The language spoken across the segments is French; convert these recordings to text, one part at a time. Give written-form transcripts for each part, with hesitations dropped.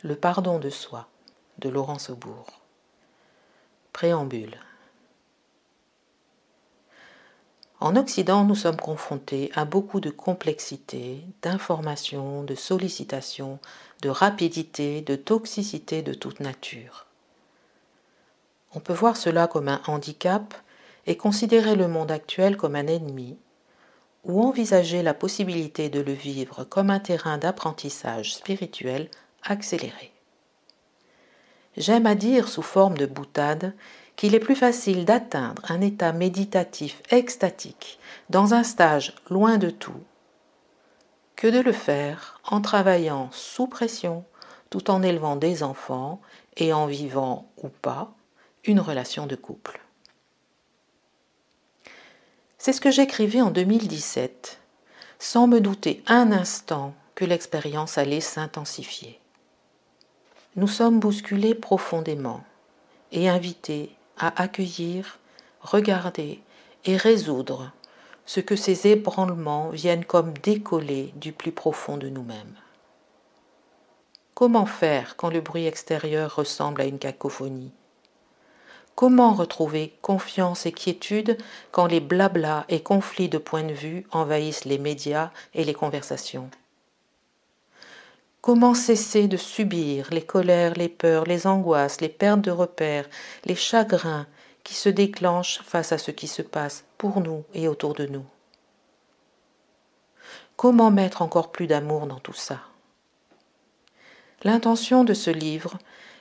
Le pardon de soi, de Laurent Saubourg. Préambule. En Occident, nous sommes confrontés à beaucoup de complexité, d'informations, de sollicitations, de rapidité, de toxicité de toute nature. On peut voir cela comme un handicap et considérer le monde actuel comme un ennemi, ou envisager la possibilité de le vivre comme un terrain d'apprentissage spirituel accéléré. J'aime à dire sous forme de boutade qu'il est plus facile d'atteindre un état méditatif extatique dans un stage loin de tout que de le faire en travaillant sous pression tout en élevant des enfants et en vivant ou pas une relation de couple. C'est ce que j'écrivais en 2017, sans me douter un instant que l'expérience allait s'intensifier. Nous sommes bousculés profondément et invités à accueillir, regarder et résoudre ce que ces ébranlements viennent comme décoller du plus profond de nous-mêmes. Comment faire quand le bruit extérieur ressemble à une cacophonie ? Comment retrouver confiance et quiétude quand les blablas et conflits de points de vue envahissent les médias et les conversations ? Comment cesser de subir les colères, les peurs, les angoisses, les pertes de repères, les chagrins qui se déclenchent face à ce qui se passe pour nous et autour de nous ? Comment mettre encore plus d'amour dans tout ça ? L'intention de ce livre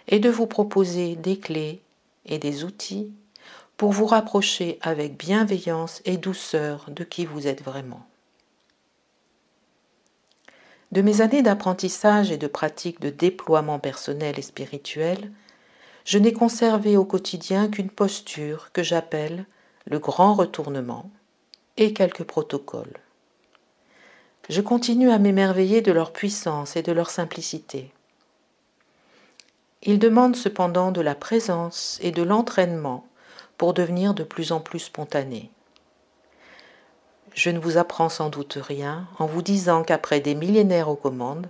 est de vous proposer des clés et des outils pour vous rapprocher avec bienveillance et douceur de qui vous êtes vraiment. De mes années d'apprentissage et de pratique de déploiement personnel et spirituel, je n'ai conservé au quotidien qu'une posture que j'appelle le grand retournement et quelques protocoles. Je continue à m'émerveiller de leur puissance et de leur simplicité. Ils demandent cependant de la présence et de l'entraînement pour devenir de plus en plus spontanés. Je ne vous apprends sans doute rien en vous disant qu'après des millénaires aux commandes,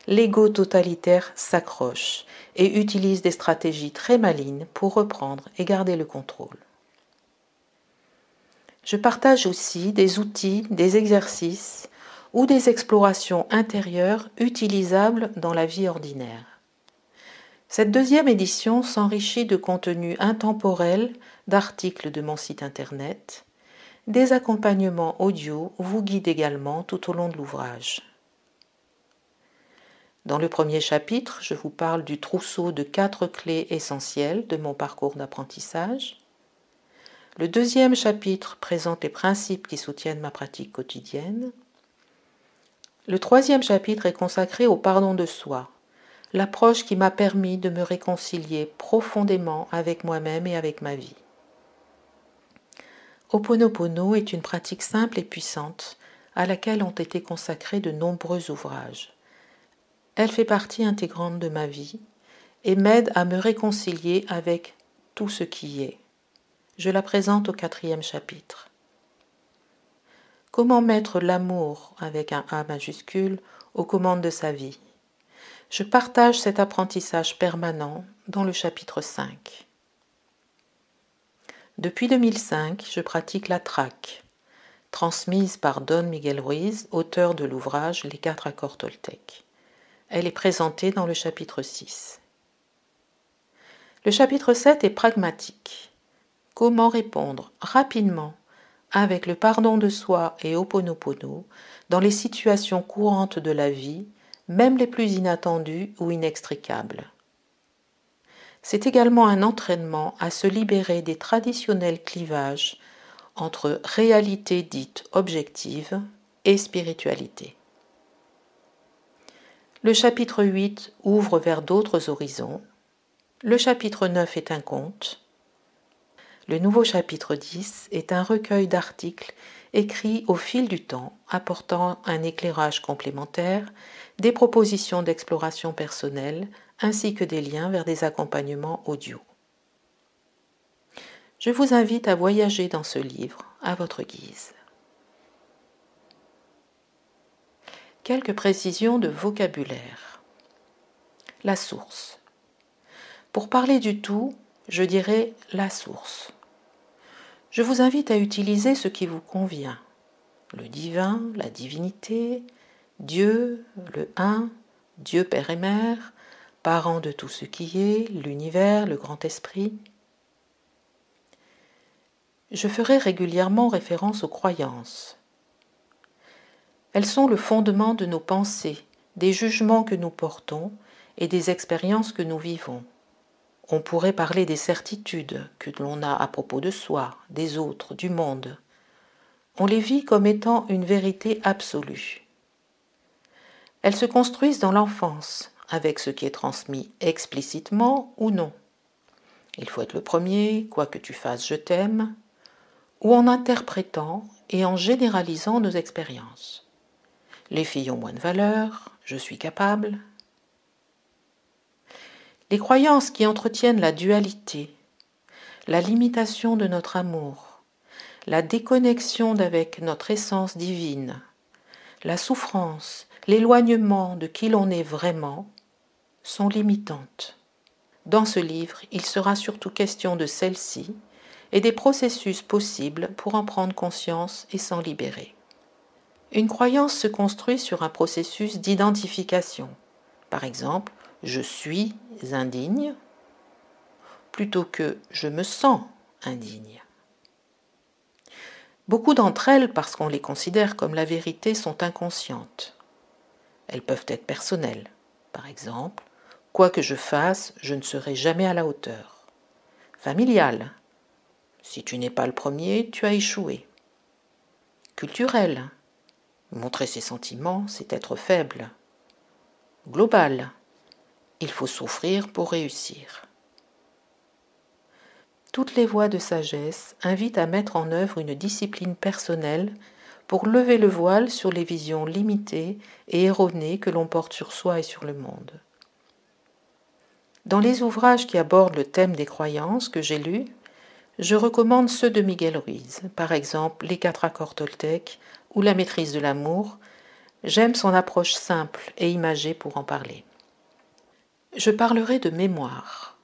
l'ego totalitaire s'accroche et utilise des stratégies très malignes pour reprendre et garder le contrôle. Je partage aussi des outils, des exercices ou des explorations intérieures utilisables dans la vie ordinaire. Cette deuxième édition s'enrichit de contenus intemporels, d'articles de mon site internet. Des accompagnements audio vous guident également tout au long de l'ouvrage. Dans le premier chapitre, je vous parle du trousseau de 4 clés essentielles de mon parcours d'apprentissage. Le deuxième chapitre présente les principes qui soutiennent ma pratique quotidienne. Le troisième chapitre est consacré au pardon de soi, l'approche qui m'a permis de me réconcilier profondément avec moi-même et avec ma vie. Ho'oponopono est une pratique simple et puissante à laquelle ont été consacrés de nombreux ouvrages. Elle fait partie intégrante de ma vie et m'aide à me réconcilier avec tout ce qui est. Je la présente au 4e chapitre. Comment mettre l'amour, avec un A majuscule, aux commandes de sa vie ? Je partage cet apprentissage permanent dans le chapitre 5. Depuis 2005, je pratique la traque, transmise par Don Miguel Ruiz, auteur de l'ouvrage Les 4 accords Toltec. Elle est présentée dans le chapitre 6. Le chapitre 7 est pragmatique. Comment répondre rapidement avec le pardon de soi et Ho'oponopono dans les situations courantes de la vie, même les plus inattendues ou inextricables. C'est également un entraînement à se libérer des traditionnels clivages entre réalité dite objective et spiritualité. Le chapitre 8 ouvre vers d'autres horizons. Le chapitre 9 est un conte. Le nouveau chapitre 10 est un recueil d'articles écrits au fil du temps, apportant un éclairage complémentaire, des propositions d'exploration personnelle, ainsi que des liens vers des accompagnements audio. Je vous invite à voyager dans ce livre à votre guise. Quelques précisions de vocabulaire. la source. Pour parler du tout, je dirais la source. Je vous invite à utiliser ce qui vous convient. Le divin, la divinité, Dieu, le un, Dieu Père et Mère, parent de tout ce qui est, l'univers, le grand esprit. Je ferai régulièrement référence aux croyances. Elles sont le fondement de nos pensées, des jugements que nous portons et des expériences que nous vivons. On pourrait parler des certitudes que l'on a à propos de soi, des autres, du monde. On les vit comme étant une vérité absolue. Elles se construisent dans l'enfance, avec ce qui est transmis explicitement ou non. Il faut être le premier, quoi que tu fasses, je t'aime, ou en interprétant et en généralisant nos expériences. Les filles ont moins de valeur, je suis capable. Les croyances qui entretiennent la dualité, la limitation de notre amour, la déconnexion d'avec notre essence divine, la souffrance, l'éloignement de qui l'on est vraiment, sont limitantes. Dans ce livre, il sera surtout question de celles-ci et des processus possibles pour en prendre conscience et s'en libérer. Une croyance se construit sur un processus d'identification. Par exemple, je suis indigne plutôt que je me sens indigne. Beaucoup d'entre elles, parce qu'on les considère comme la vérité, sont inconscientes. Elles peuvent être personnelles. Par exemple, quoi que je fasse, je ne serai jamais à la hauteur. Familiales. Si tu n'es pas le premier, tu as échoué. Culturelles. Montrer ses sentiments, c'est être faible. Global. Il faut souffrir pour réussir. Toutes les voies de sagesse invitent à mettre en œuvre une discipline personnelle pour lever le voile sur les visions limitées et erronées que l'on porte sur soi et sur le monde. Dans les ouvrages qui abordent le thème des croyances que j'ai lus, je recommande ceux de Miguel Ruiz, par exemple Les 4 accords Toltec ou La maîtrise de l'amour. J'aime son approche simple et imagée pour en parler. Je parlerai de mémoire.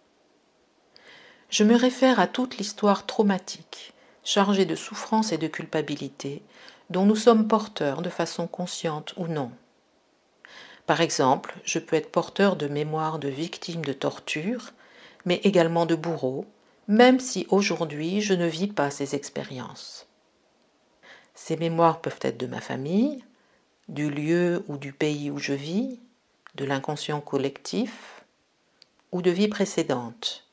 Je me réfère à toute l'histoire traumatique, chargée de souffrance et de culpabilité, dont nous sommes porteurs de façon consciente ou non. Par exemple, je peux être porteur de mémoire de victimes de torture, mais également de bourreaux, même si aujourd'hui je ne vis pas ces expériences. Ces mémoires peuvent être de ma famille, du lieu ou du pays où je vis, de l'inconscient collectif ou de vies précédentes.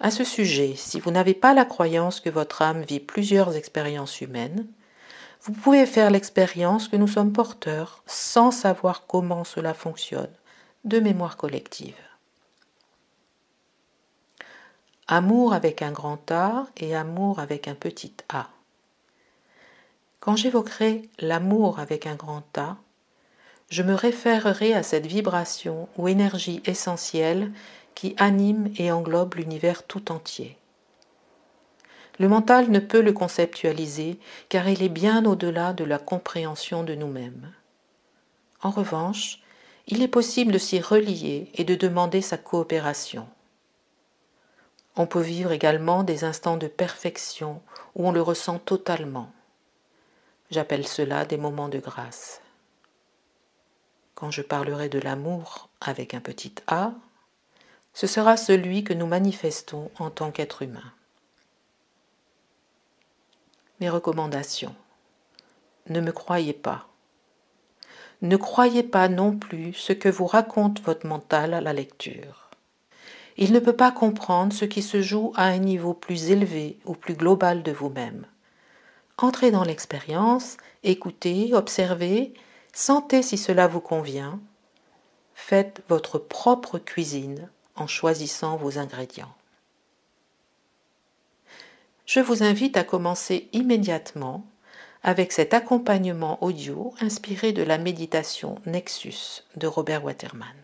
À ce sujet, si vous n'avez pas la croyance que votre âme vit plusieurs expériences humaines, vous pouvez faire l'expérience que nous sommes porteurs, sans savoir comment cela fonctionne, de mémoire collective. Amour avec un grand A et amour avec un petit a. Quand j'évoquerai l'amour avec un grand A, je me référerai à cette vibration ou énergie essentielle qui anime et englobe l'univers tout entier. Le mental ne peut le conceptualiser car il est bien au-delà de la compréhension de nous-mêmes. En revanche, il est possible de s'y relier et de demander sa coopération. On peut vivre également des instants de perfection où on le ressent totalement. J'appelle cela des moments de grâce. Quand je parlerai de l'amour avec un petit a, ce sera celui que nous manifestons en tant qu'être humain. Mes recommandations. Ne me croyez pas. Ne croyez pas non plus ce que vous raconte votre mental à la lecture. Il ne peut pas comprendre ce qui se joue à un niveau plus élevé ou plus global de vous-même. Entrez dans l'expérience, écoutez, observez, sentez si cela vous convient. Faites votre propre cuisine en choisissant vos ingrédients. Je vous invite à commencer immédiatement avec cet accompagnement audio inspiré de la méditation Nexus de Robert Waterman.